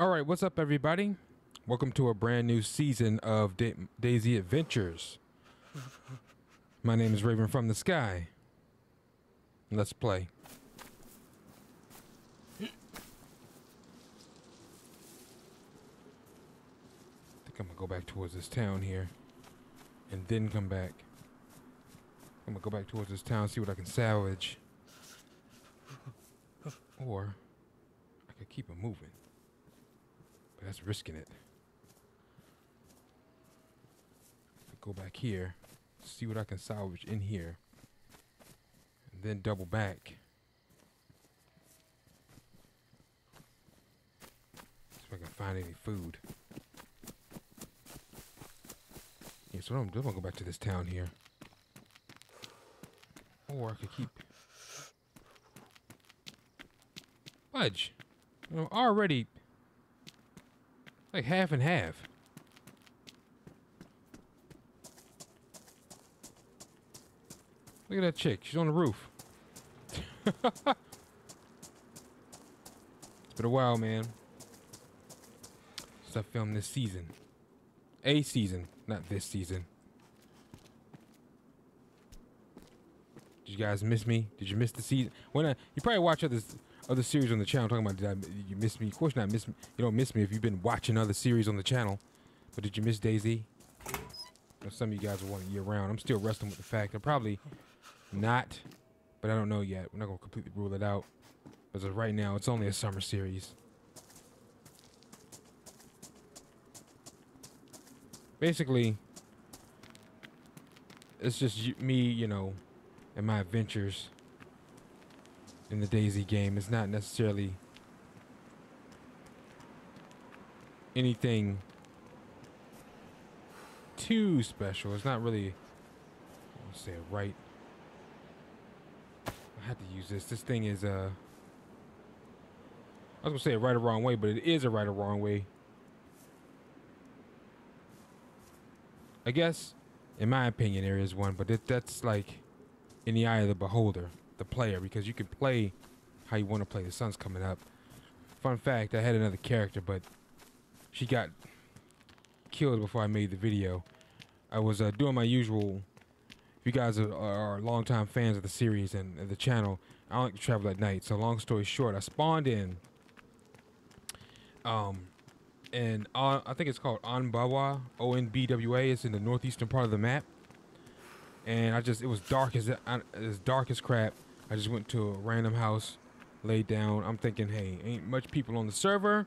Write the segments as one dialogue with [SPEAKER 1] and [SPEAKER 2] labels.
[SPEAKER 1] All right, what's up, everybody? Welcome to a brand new season of DayZ Adventures. My name is Raven from the Sky. Let's play. I think I'm gonna go back towards this town here, and then come back. I'm gonna go back towards this town, see what I can salvage, or I could keep it moving. But that's risking it. Go back here, see what I can salvage in here, and then double back. See if I can find any food. Yeah, so I'm gonna go back to this town here. Or I could keep... Fudge! You know, already... like half and half. Look at that chick. She's on the roof. It's been a while, man, since I filmed this season. A season, not this season. Did you guys miss me? Did you miss the season? You probably watch other series on the channel. Talking about, did you miss me? Of course not. Miss me. You don't miss me if you've been watching other series on the channel. But did you miss DayZ? Some of you guys will want year round. I'm still wrestling with the fact. I'm probably not, but I don't know yet. We're not gonna completely rule it out. As of right now, it's only a summer series. Basically, it's just me, you know, and my adventures in the DayZ game. It's not necessarily anything too special. It's not really, let's say it right. I had to use this. This thing is, I was gonna say it right or wrong way, but it is a right or wrong way. I guess, in my opinion, there is one, but that's like in the eye of the beholder, the player, because you can play how you want to play. The sun's coming up. Fun fact, I had another character, but she got killed before I made the video. I was doing my usual. If you guys are longtime fans of the series and the channel, I don't like to travel at night. So long story short, I spawned in. And I think it's called Onbwa, O-N-B-W-A. It's in the northeastern part of the map. And it was dark as crap. I just went to a random house, laid down. I'm thinking, hey, ain't much people on the server.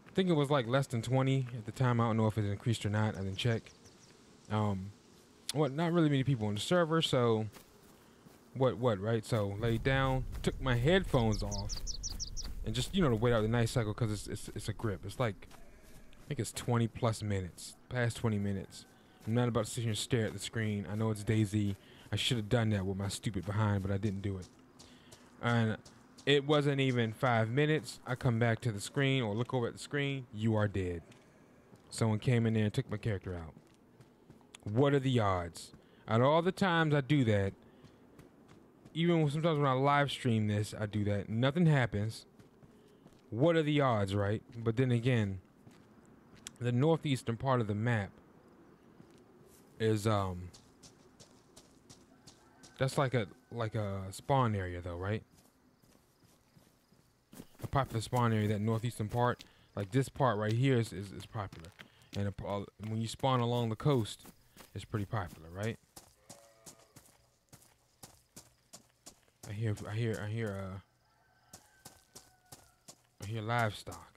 [SPEAKER 1] I think it was like less than 20 at the time. I don't know if it increased or not. I didn't check. Not really many people on the server, so right? So laid down, took my headphones off, and just, you know, to wait out the night cycle, because it's a grip. It's like, I think it's 20 plus minutes, past 20 minutes. I'm not about to sit here and stare at the screen. I know it's DayZ. I should have done that with my stupid behind, but I didn't do it. And it wasn't even 5 minutes. I come back to the screen or look over at the screen. You are dead. Someone came in there and took my character out. What are the odds? Out of all the times I do that, even sometimes when I live stream this, I do that. Nothing happens. What are the odds, right? But then again, the northeastern part of the map is that's like a spawn area though, right? A popular spawn area, that northeastern part. Like this part right here is popular. And when you spawn along the coast, it's pretty popular, right? I hear livestock.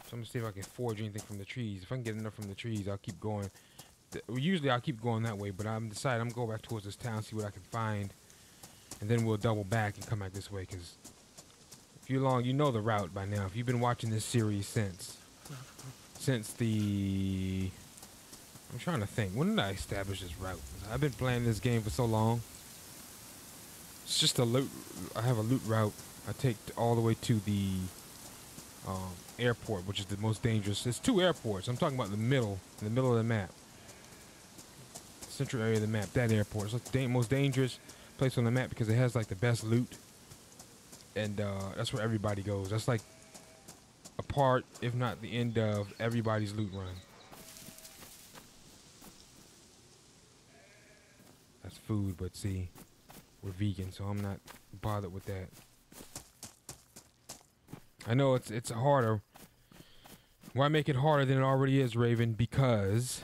[SPEAKER 1] So I'm gonna see if I can forage anything from the trees. If I can get enough from the trees, I'll keep going. Usually I'll keep going that way, but I'm decided I'm gonna go back towards this town, see what I can find, and then we'll double back and come back this way. Cause if you're long, you know the route by now. If you've been watching this series since the, I'm trying to think, when did I establish this route? I've been playing this game for so long. It's just a loot. I have a loot route. I take all the way to the airport, which is the most dangerous. There's two airports. I'm talking about in the middle of the map. Central area of the map, that airport. It's like the most dangerous place on the map because it has like the best loot. and that's where everybody goes. That's like a part, if not the end of everybody's loot run. That's food, but see, we're vegan, so I'm not bothered with that. I know it's harder. Why make it harder than it already is, Raven? Because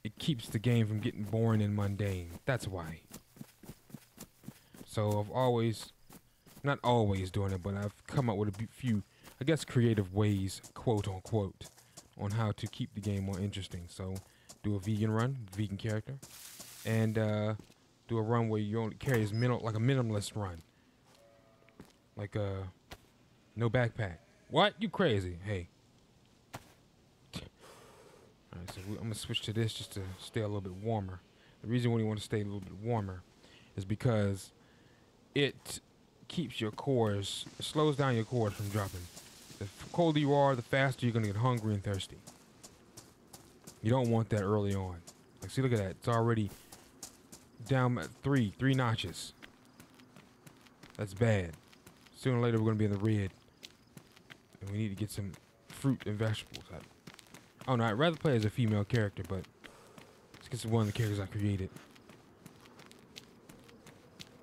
[SPEAKER 1] it keeps the game from getting boring and mundane. That's why. So I've always, not always doing it, but I've come up with a few, I guess, creative ways, quote unquote, on how to keep the game more interesting. So do a vegan run, vegan character, and do a run where you only carry as like a minimalist run, like no backpack. What? You crazy? Hey. All right, so I'm gonna switch to this just to stay a little bit warmer. The reason why you want to stay a little bit warmer is because it keeps your cores, it slows down your cores from dropping. The colder you are, the faster you're gonna get hungry and thirsty. You don't want that early on. Like, see, look at that. It's already down at three notches. That's bad. Sooner or later, we're gonna be in the red, and we need to get some fruit and vegetables. Oh no, I'd rather play as a female character, but it's one of the characters I created.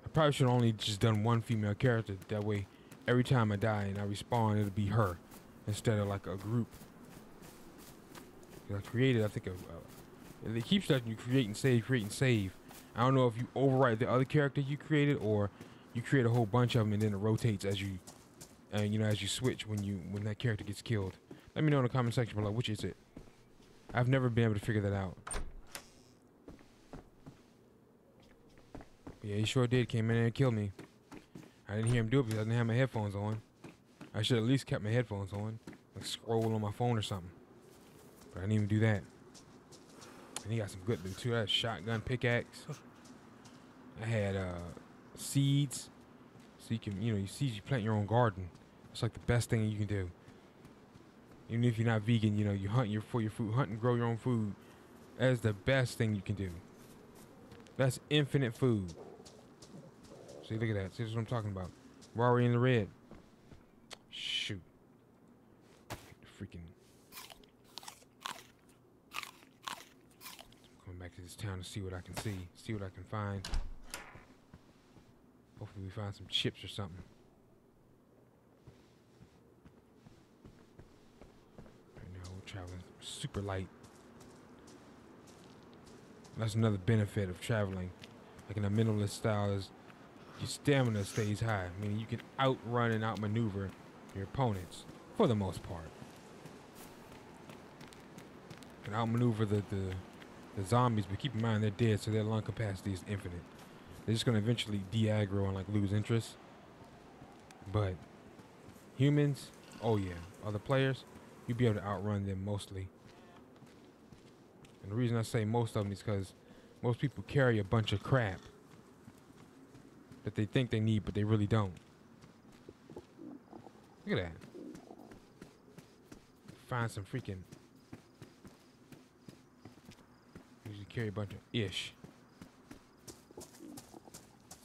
[SPEAKER 1] I probably should have only just done one female character. That way, every time I die and I respawn, it'll be her instead of like a group. I created, I think, it keeps letting you create and save. I don't know if you overwrite the other character you created or you create a whole bunch of them and then it rotates as you, as you switch when that character gets killed. Let me know in the comment section below, which is it? I've never been able to figure that out. But yeah, he sure did. Came in there and killed me. I didn't hear him do it because I didn't have my headphones on. I should at least kept my headphones on, like scroll on my phone or something. But I didn't even do that. And he got some good loot too. I had a shotgun pickaxe. I had seeds. So you can, you seeds, you plant your own garden. It's like the best thing you can do. Even if you're not vegan, you hunt for your food. Hunt and grow your own food. That is the best thing you can do. That's infinite food. See, look at that. See, that's what I'm talking about. We're already in the red. Shoot. Freaking. Coming back to this town to see what I can see what I can find. Hopefully we find some chips or something. Right now we're traveling super light. That's another benefit of traveling, like in a minimalist style, is your stamina stays high. Meaning you can outrun and outmaneuver your opponents for the most part. You can outmaneuver the zombies, but keep in mind they're dead, so their lung capacity is infinite. They're just gonna eventually de-aggro and like lose interest. But humans, oh yeah, other players, you'll be able to outrun them mostly. And the reason I say most of them is because most people carry a bunch of crap that they think they need, but they really don't. Look at that. Find some freaking. Usually carry a bunch of ish.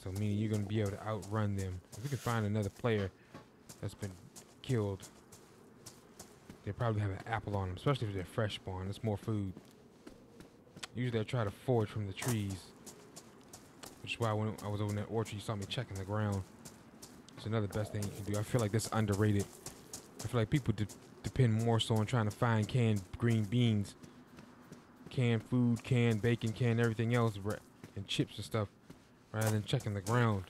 [SPEAKER 1] So meaning you're gonna be able to outrun them. If we can find another player that's been killed, they probably have an apple on them, especially if they're fresh spawn. That's more food. Usually I try to forage from the trees, which is why when I was over in that orchard, you saw me checking the ground. It's another best thing you can do. I feel like that's underrated. I feel like people depend more so on trying to find canned green beans, canned food, canned bacon, canned everything else, and chips and stuff, rather than checking the ground.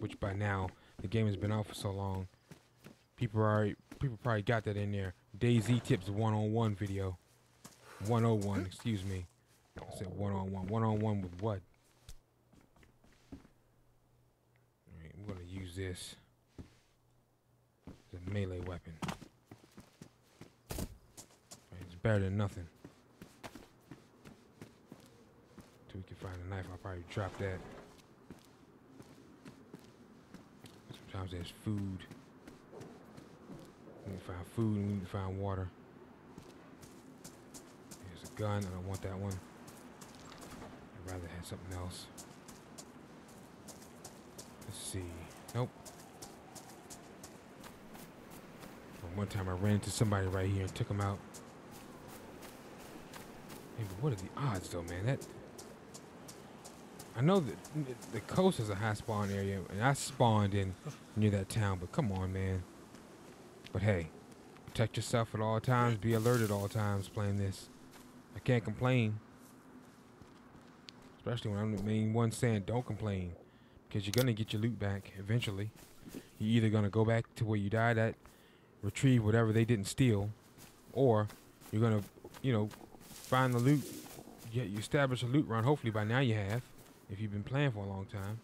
[SPEAKER 1] Which by now, the game has been out for so long, people probably got that in there. DayZ tips 101 video. 101, excuse me. I said 101. 101 with what? Alright, I'm gonna use this as a melee weapon. Right, it's better than nothing. Till we can find a knife, I'll probably drop that. Sometimes there's food. We need to find food and we need to find water. There's a gun. I don't want that one. I'd rather have something else. see. Nope. One time I ran into somebody right here and took him out. Hey, but what are the odds, though, man? That I know that the coast is a high spawn area, and I spawned in near that town. But come on, man. But hey, protect yourself at all times. Be alert at all times playing this. I can't complain. Especially when I'm the main one saying don't complain. Because you're going to get your loot back eventually. You're either going to go back to where you died at, retrieve whatever they didn't steal, or you're going to, you know, find the loot. You establish a loot run. Hopefully by now you have, if you've been playing for a long time.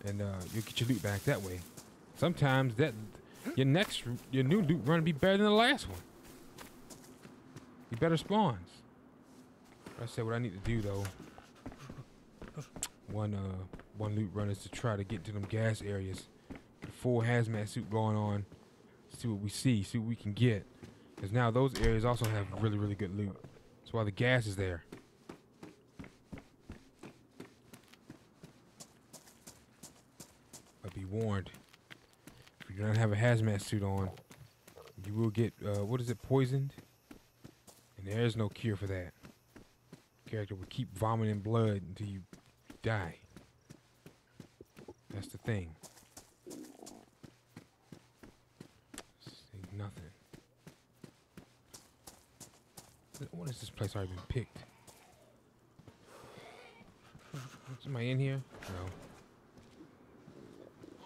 [SPEAKER 1] And you'll get your loot back that way. Sometimes that your new loot run will be better than the last one. You better spawns. I said what I need to do though. One loot run is to try to get to them gas areas. Get a full hazmat suit going on. See what we see what we can get. Because now those areas also have really, really good loot. That's why the gas is there. But be warned. If you don't have a hazmat suit on, you will get, what is it, poisoned? And there is no cure for that. Character will keep vomiting blood until you die. That's the thing. See nothing. What is this place already been picked? Somebody in here? No.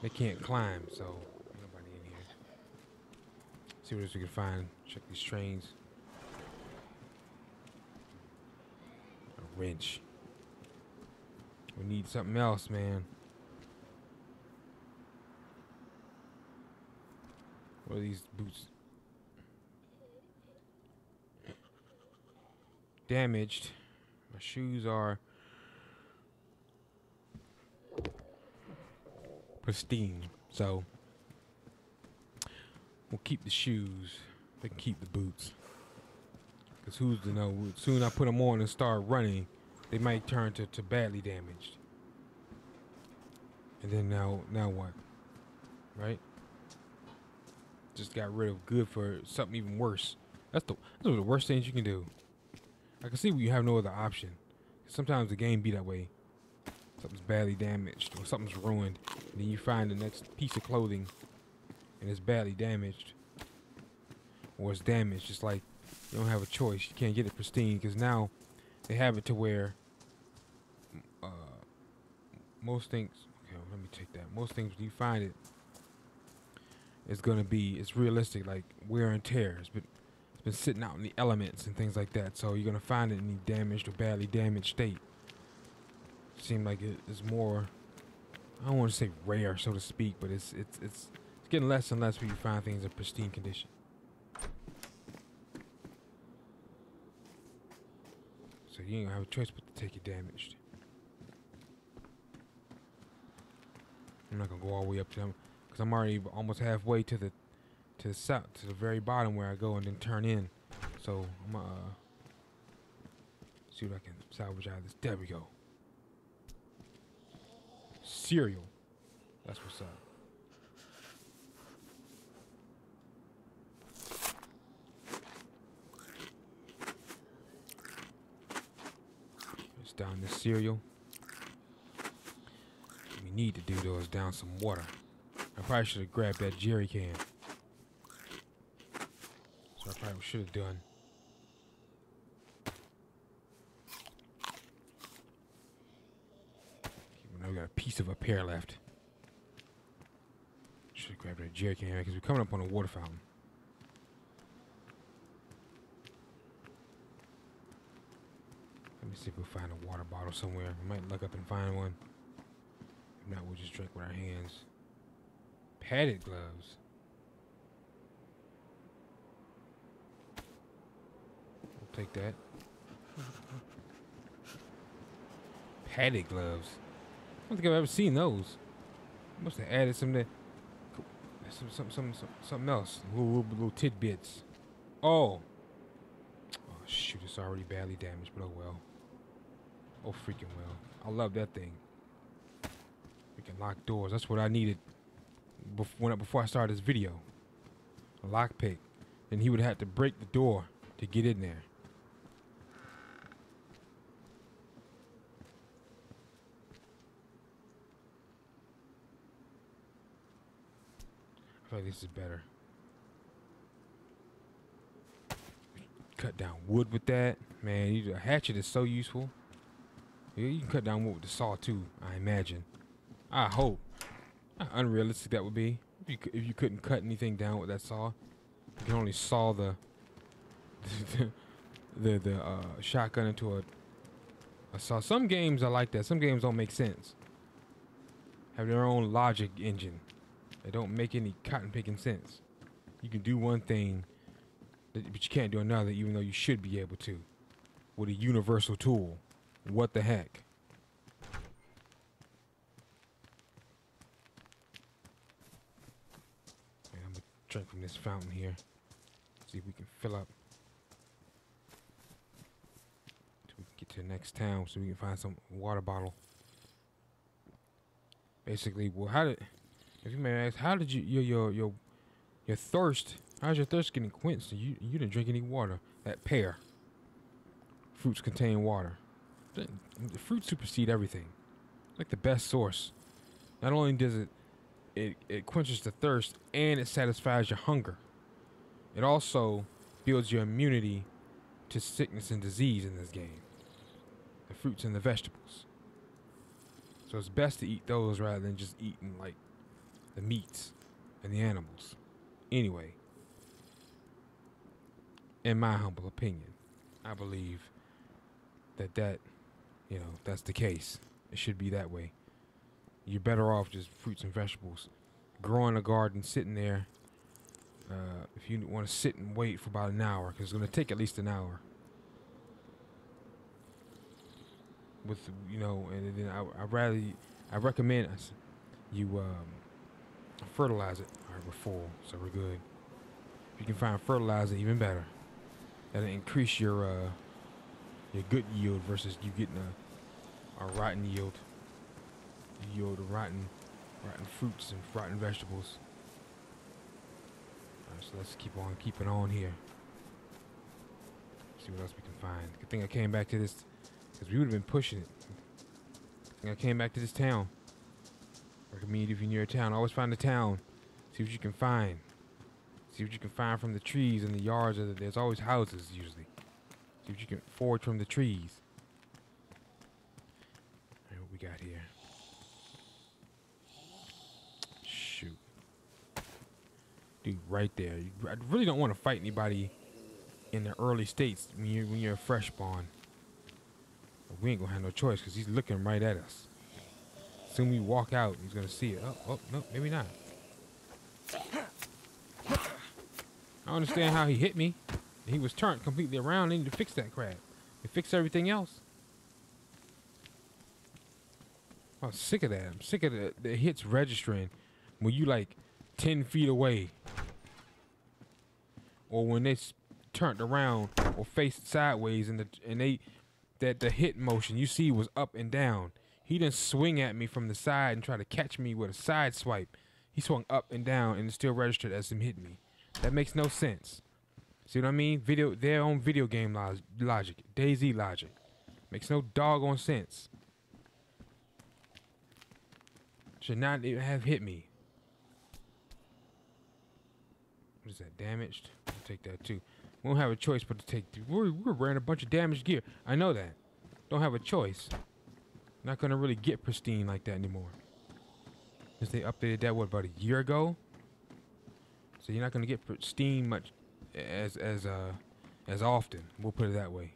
[SPEAKER 1] They can't climb, so nobody in here. See what else we can find. Check these trains. A wrench. We need something else, man. What are these boots? Damaged. My shoes are pristine, so we'll keep the shoes. We can keep the boots. Cause who's to know? Soon I put them on and start running, they might turn to badly damaged. And then now what? Right? Just got rid of good for something even worse. Those are the worst things you can do. I can see when you have no other option. Sometimes the game be that way. Something's badly damaged or something's ruined. And then you find the next piece of clothing and it's badly damaged. Or it's damaged. It's like you don't have a choice. You can't get it pristine because now they have it to where most things, okay, well, let me take that. Most things when you find it, it's realistic, like wear and tear. It's been sitting out in the elements and things like that. So you're gonna find it in a damaged or badly damaged state. Seemed like it's more, I don't want to say rare, so to speak, but it's getting less and less when you find things in pristine condition. So you ain't gonna have a choice but to take it damaged. I'm not gonna go all the way up to them because I'm already almost halfway to the south, to the very bottom where I go and then turn in. So I'm gonna see what I can salvage out of this. There we go. Cereal. That's what's up. Let's down this cereal. What we need to do though is down some water. I probably should have grabbed that jerry can. So I probably should have done. Now we got a piece of a pear left. Should have grabbed that jerry can because we're coming up on a water fountain. Let me see if we'll find a water bottle somewhere. We might look up and find one. If not, we'll just drink with our hands. Padded gloves. We'll take that. Padded gloves. I don't think I've ever seen those. Must have added something else. Little tidbits. Oh shoot! It's already badly damaged, but oh well. Oh freaking well. I love that thing. can lock doors. That's what I needed before I started this video. A lockpick. And he would have to break the door to get in there. I feel like this is better. Cut down wood with that. Man, a hatchet is so useful. Yeah, you can cut down wood with the saw too, I imagine. I hope. How unrealistic that would be. If you couldn't cut anything down with that saw. You can only saw the shotgun into a saw. Some games are like that. Some games don't make sense. Have their own logic engine. They don't make any cotton picking sense. You can do one thing, but you can't do another, even though you should be able to. With a universal tool. What the heck? And I'm gonna drink from this fountain here. See if we can fill up. Till we can get to the next town, so we can find some water bottle. Basically, well, if you may ask, how did your thirst? How's your thirst getting quenched? You didn't drink any water. That pear. Fruits contain water. The fruits supersede everything. It's like the best source. Not only does it quenches the thirst, and it satisfies your hunger. It also builds your immunity to sickness and disease in this game. The fruits and the vegetables. So it's best to eat those rather than just eating like the meats and the animals. Anyway, in my humble opinion, I believe that that's the case. It should be that way. You're better off just fruits and vegetables. Growing a garden, sitting there. If you want to sit and wait for about an hour, because it's going to take at least an hour. With and then I recommend you fertilize it. All right, we're full, so we're good. If you can find fertilizer, even better. That'll increase your good yield versus you getting a rotten yield. You yield rotten fruits and rotten vegetables. Alright, so let's keep on keeping on here. See what else we can find. Good thing I came back to this, because we would have been pushing it. Good thing I came back to this town. Recommend if you're near a town, always find a town. See what you can find. See what you can find from the trees and the yards. There's always houses usually. See what you can forage from the trees. Alright, what we got here? Shoot. Dude, right there. I really don't want to fight anybody in the early states when you're a fresh spawn. But we ain't gonna have no choice because he's looking right at us. Soon we walk out, he's gonna see it. Oh, no, maybe not. I don't understand how he hit me. He was turned completely around. They need to fix that crap. They fix everything else. I'm sick of that. I'm sick of the hits registering when you like 10 feet away, or when they turned around or faced sideways, and the hit motion you see was up and down. He didn't swing at me from the side and try to catch me with a side swipe. He swung up and down, and it still registered as him hitting me. That makes no sense. See what I mean? Their own video game logic, DayZ logic, makes no doggone sense. Should not even have hit me. What is that? Damaged? I'll take that too. We don't have a choice but to take. We're wearing a bunch of damaged gear. I know that. Don't have a choice. Not gonna really get pristine like that anymore. Since they updated that, what, about a year ago? So you're not gonna get pristine much as often. We'll put it that way.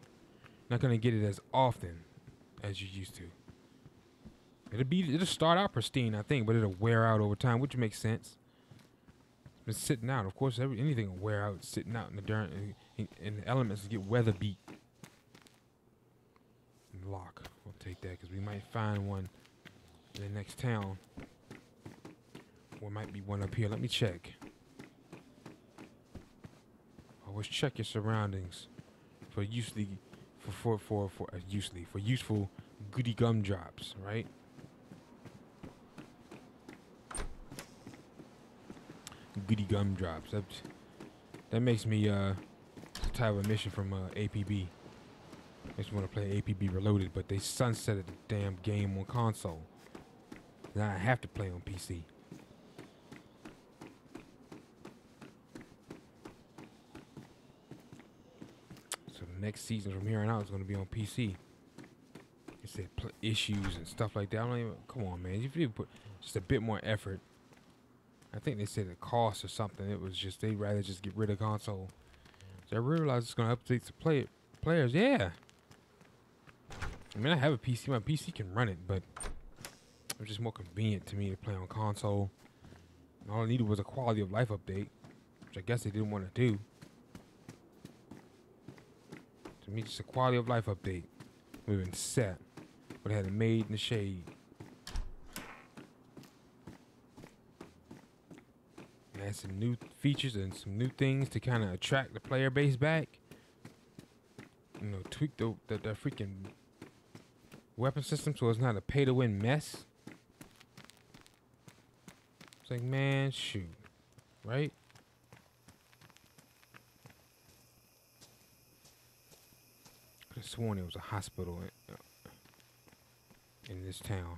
[SPEAKER 1] Not gonna get it as often as you used to. It'll start out pristine, I think, but it'll wear out over time, which makes sense. It's sitting out, of course. Anything will wear out, sitting out in the dirt, and the elements get weather beat. Lock. We'll take that because we might find one in the next town. Or might be one up here. Let me check. Always check your surroundings for useful goody gumdrops, right? goody gumdrops. That makes me the type of mission from APB. Makes me want to play APB Reloaded, but they sunsetted the damn game on console. Now I have to play on PC. So the next season from here on out is going to be on PC. It said issues and stuff like that. I don't even, come on, man. If you put just a bit more effort. I think they said the cost or something. It was just they'd rather just get rid of console. So I realized it's going to update the players. Yeah. I mean, I have a PC. My PC can run it, but it's just more convenient to me to play on console. And all I needed was a quality of life update, which I guess they didn't want to do. To me, just a quality of life update would have been set. Would have had it made in the shade. Add some new features and some new things to kind of attract the player base back. You know, tweak the freaking weapon system so it's not a pay-to-win mess. It's like, man, shoot, right? Could have sworn there was a hospital in this town.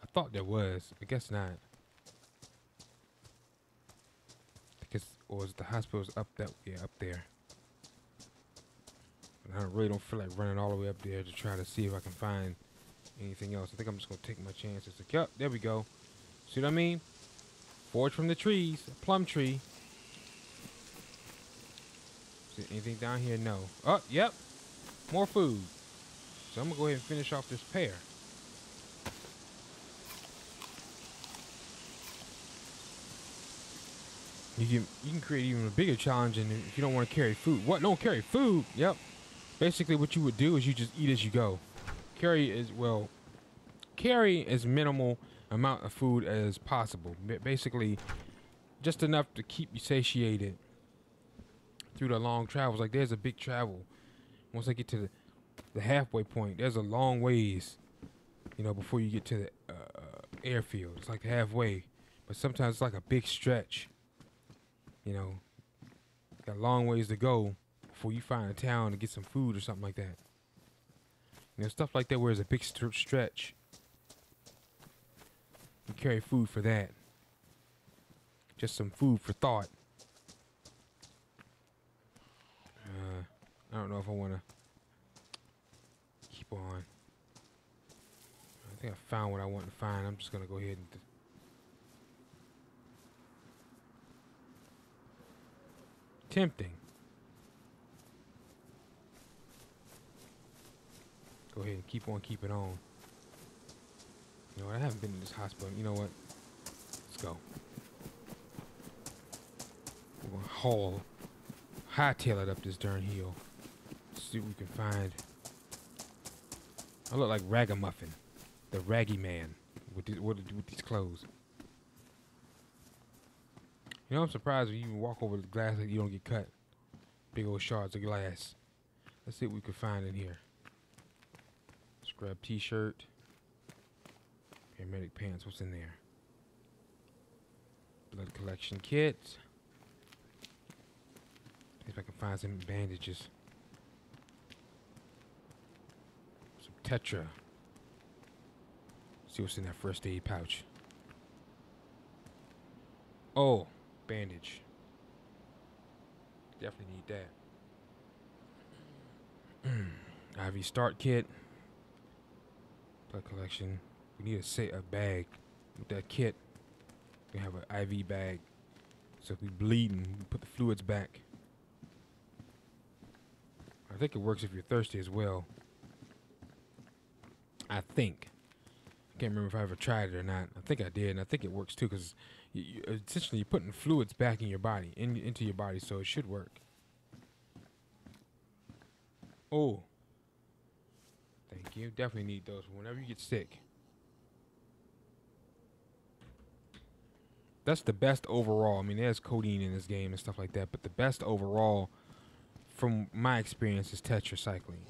[SPEAKER 1] I thought there was. I guess not. Because, or is the hospital's up that? Yeah, up there. I really don't feel like running all the way up there to try to see if I can find anything else. I think I'm just going to take my chances. Like, yep, there we go. See what I mean? Forage from the trees. A plum tree. Is there anything down here? No. Oh, yep. More food. So I'm going to go ahead and finish off this pear. You can create even a bigger challenge, and if you don't want to carry food. What? Don't carry food? Yep. Basically, what you would do is you just eat as you go. Carry as minimal amount of food as possible. Basically, just enough to keep you satiated through the long travels. Like, there's a big travel. Once I get to the halfway point, there's a long ways, you know, before you get to the airfield. It's like halfway, but sometimes it's like a big stretch. You know, got a long ways to go before you find a town to get some food or something like that. You know, stuff like that where there's a big stretch. You carry food for that. Just some food for thought. I don't know if I want to keep on. I think I found what I want to find. I'm just going to go ahead and... Tempting. Go ahead and keep on keeping on. You know what? I haven't been to this hospital. You know what? Let's go. We're going to hightail it up this darn hill. See what we can find. I look like Ragamuffin, the Raggy Man, with these clothes. You know, I'm surprised when you walk over the glass that you don't get cut. Big old shards of glass. Let's see what we can find in here. Scrub t-shirt. Paramedic pants. What's in there? Blood collection kit. See if I can find some bandages. Some Tetra. See what's in that first aid pouch. Oh. Bandage. Definitely need that. IV start kit. Blood collection. We need a bag with that kit. We have an IV bag. So if we bleeding, we put the fluids back. I think it works if you're thirsty as well. I think. I can't remember if I ever tried it or not. I think I did, and I think it works too, because essentially you're putting fluids back in your body, into your body, so it should work. Oh. Thank you. Definitely need those whenever you get sick. That's the best overall. I mean, there's codeine in this game and stuff like that, but the best overall, from my experience, is tetracycline.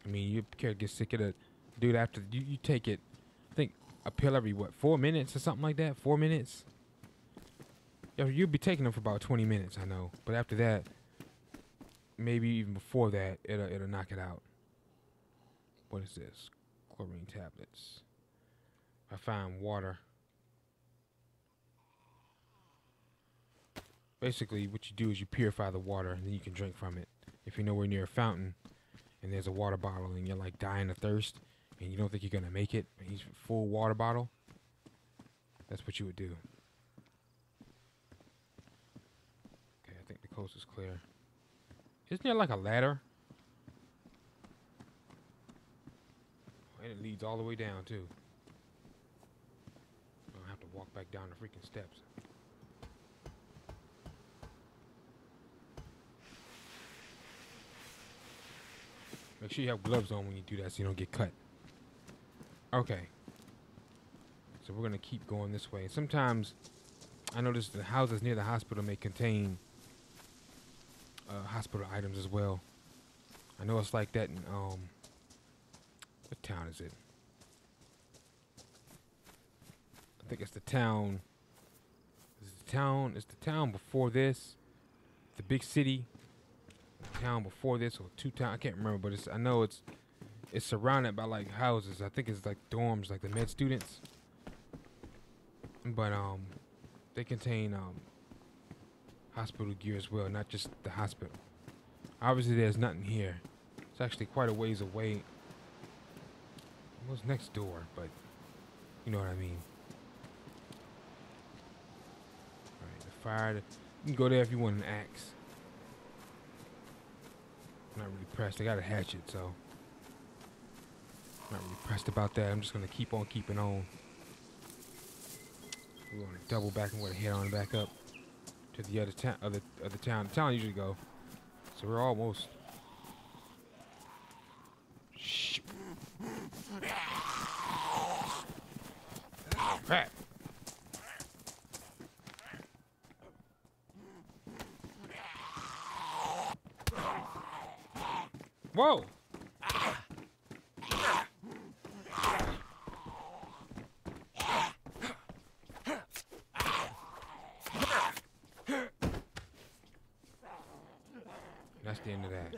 [SPEAKER 1] I mean, you can't get sick of it. Dude, after you take it, I think a pill every, what, 4 minutes or something like that? 4 minutes? Yo, you'll be taking them for about 20 minutes, I know. But after that, maybe even before that, it'll knock it out. What is this? Chlorine tablets. I find water. Basically, what you do is you purify the water, and then you can drink from it. If you're nowhere near a fountain, and there's a water bottle, and you're like dying of thirst, and you don't think you're gonna make it, and you full water bottle, that's what you would do. Okay, I think the coast is clear. Isn't there like a ladder? And it leads all the way down too. I don't have to walk back down the freaking steps. Make sure you have gloves on when you do that so you don't get cut. Okay. So we're gonna keep going this way. Sometimes I notice the houses near the hospital may contain hospital items as well. I know it's like that in what town is it? I think it's the town. It's the town before this. The big city. The town before this, or two towns. I can't remember, but I know it's surrounded by like houses. I think it's like dorms, like the med students. But they contain hospital gear as well, not just the hospital. Obviously, there's nothing here. It's actually quite a ways away. What's next door? But you know what I mean. All right, the fire. You can go there if you want an axe. I'm not really pressed. I got a hatchet, so I'm not really pressed about that. I'm just gonna keep on keeping on. We're gonna double back and we're gonna head on back up to the other town. Other town. The town I usually go. So we're almost. Shh. Crap. Whoa. That's the end of that.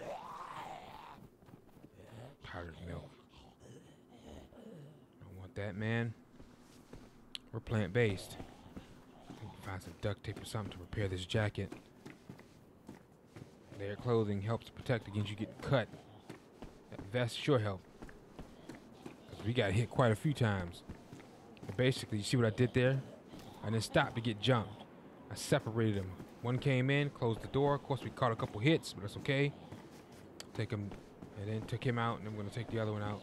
[SPEAKER 1] Powdered milk. Don't want that, man. We're plant-based. Find some duct tape or something to repair this jacket. Layered clothing helps protect against you getting cut. That vest sure help. Because we got hit quite a few times. But basically, you see what I did there? I didn't stop to get jumped. I separated them. One came in, closed the door. Of course, we caught a couple hits, but that's okay. Take him, and then took him out, and then we're going to take the other one out.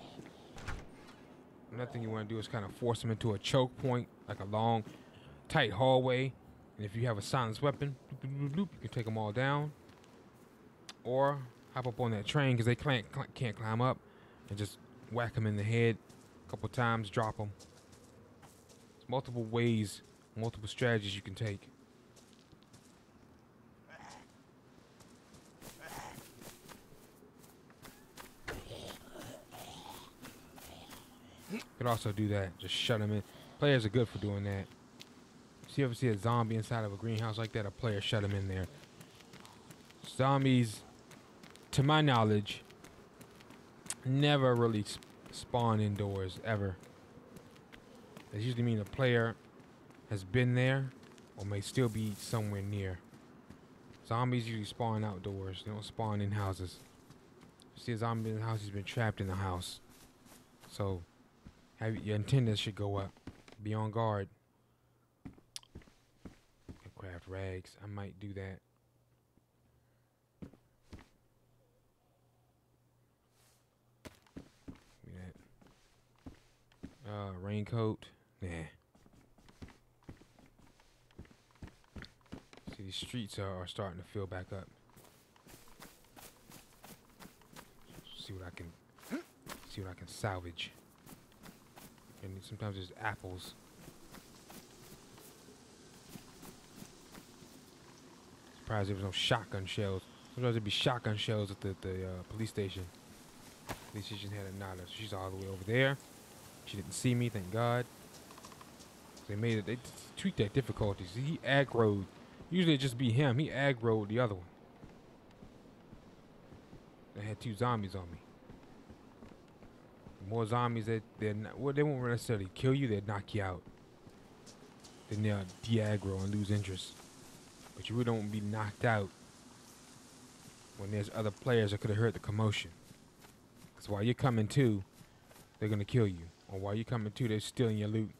[SPEAKER 1] Another thing you want to do is kind of force him into a choke point, like a long, tight hallway. And if you have a silenced weapon, you can take them all down. Or hop up on that train, because they can't climb up, and just whack them in the head a couple times, drop them. There's multiple ways, multiple strategies you can take. Could also do that. Just shut them in. Players are good for doing that. You ever see a zombie inside of a greenhouse like that? A player shut them in there. Zombies, to my knowledge, never really spawn indoors, ever. That usually means a player has been there or may still be somewhere near. Zombies usually spawn outdoors. They don't spawn in houses. You see a zombie in the house, he's been trapped in the house. So your antennas should go up. Be on guard. Craft rags. I might do that. Raincoat. Nah. See, these streets are starting to fill back up. See what I can salvage. And sometimes there's apples. Surprised there was no shotgun shells. Sometimes there'd be shotgun shells at the police station. Police station had a nada. So she's all the way over there. She didn't see me, thank God. They made it. They tweaked that difficulty. See, he aggroed. Usually it just be him. He aggroed the other one. I had 2 zombies on me. The more zombies they're not, well, they won't necessarily kill you. They'll knock you out. Then they'll de-aggro and lose interest. But you really don't be knocked out when there's other players that could have heard the commotion. Because while you're coming to, they're gonna kill you. Or while you're coming to, they're stealing your loot.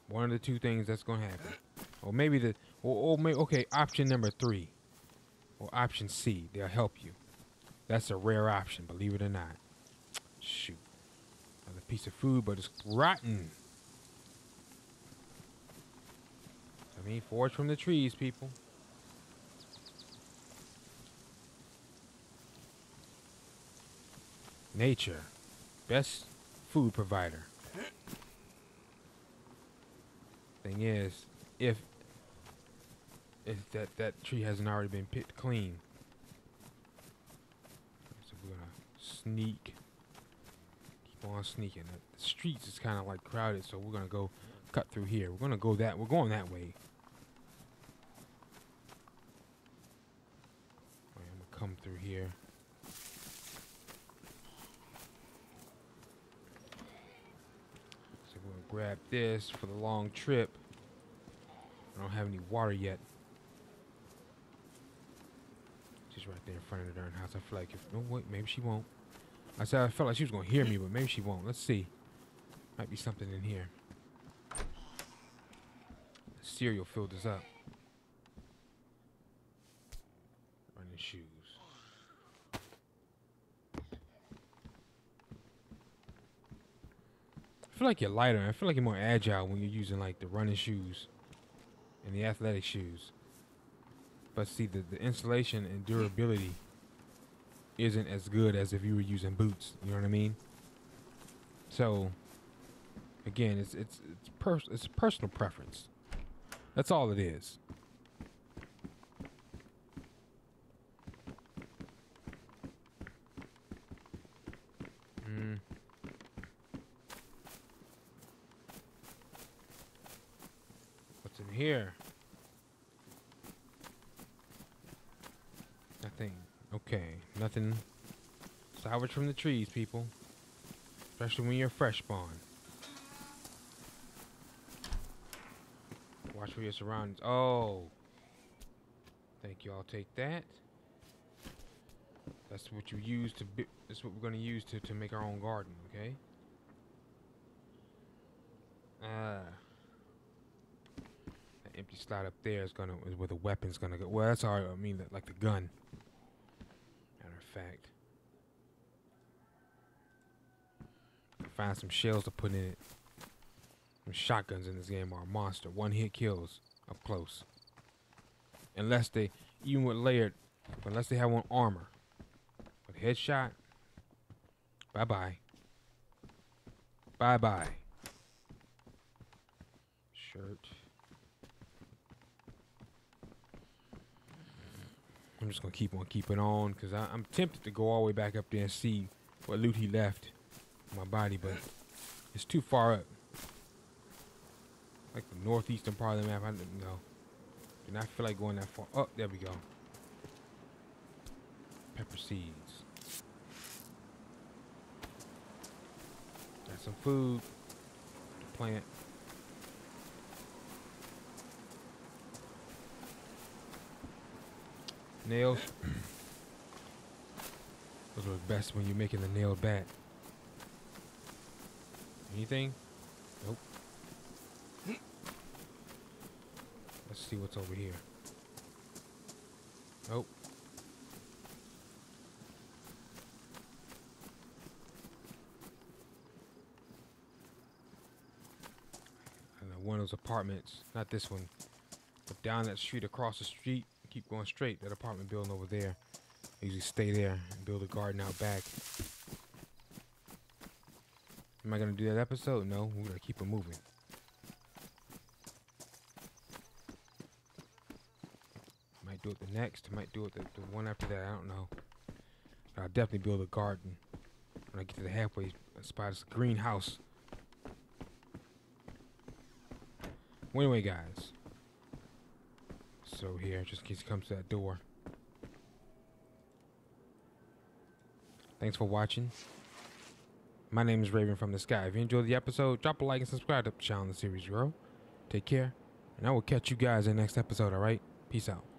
[SPEAKER 1] One of the 2 things that's gonna happen. Or maybe okay, option number 3. Or option C, they'll help you. That's a rare option, believe it or not. Shoot. Another piece of food, but it's rotten. I mean, forage from the trees, people. Nature. Best food provider. Thing is, if that tree hasn't already been picked clean. So we're gonna sneak. Keep on sneaking. The streets is kind of like crowded, so we're gonna go cut through here. We're going that way. Right, I'm gonna come through here. So we're gonna grab this for the long trip. I don't have any water yet. She's right there in front of the darn house. I feel like no wait, maybe she won't. I felt like she was gonna hear me, but maybe she won't. Let's see. Might be something in here. The cereal filled us up. Running shoes. I feel like you're lighter. I feel like you're more agile when you're using like the running shoes and the athletic shoes. But see, the insulation and durability isn't as good as if you were using boots. You know what I mean? So, again, it's personal preference. That's all it is. What's in here? Nothing. Okay, nothing. Salvage from the trees, people. Especially when you're fresh spawn. Watch for your surroundings. Oh. Thank you. I'll take that. That's what you use to. That's what we're gonna use to make our own garden. Okay. That empty slot up there is where the weapon's gonna go. Well, that's all. I mean, like the gun. Matter of fact. Find some shells to put in it. Some shotguns in this game are a monster. One hit kills up close. Unless they, even with layered, unless they have on armor. But headshot, bye-bye. Bye-bye. Shirt. I'm just gonna keep on keeping on because I'm tempted to go all the way back up there and see what loot he left on my body, but it's too far up. Like the northeastern part of the map, I didn't know. Do not feel like going that far. Oh, there we go. Pepper seeds. Got some food to plant. Nails. Those are the best when you're making the nailed bat. Anything? Nope. Let's see what's over here. Nope. I know one of those apartments, not this one, but down that street, across the street, keep going straight, that apartment building over there. I usually stay there and build a garden out back. Am I gonna do that episode? No, we're gonna keep it moving. Might do it the next, might do it the one after that, I don't know. But I'll definitely build a garden when I get to the halfway spot. It's a greenhouse. Well, anyway, guys. So here, just in case he comes to that door. Thanks for watching. My name is Raven from the Sky. If you enjoyed the episode, drop a like and subscribe to the channel and the series grow. Take care, and I will catch you guys in the next episode, alright? Peace out.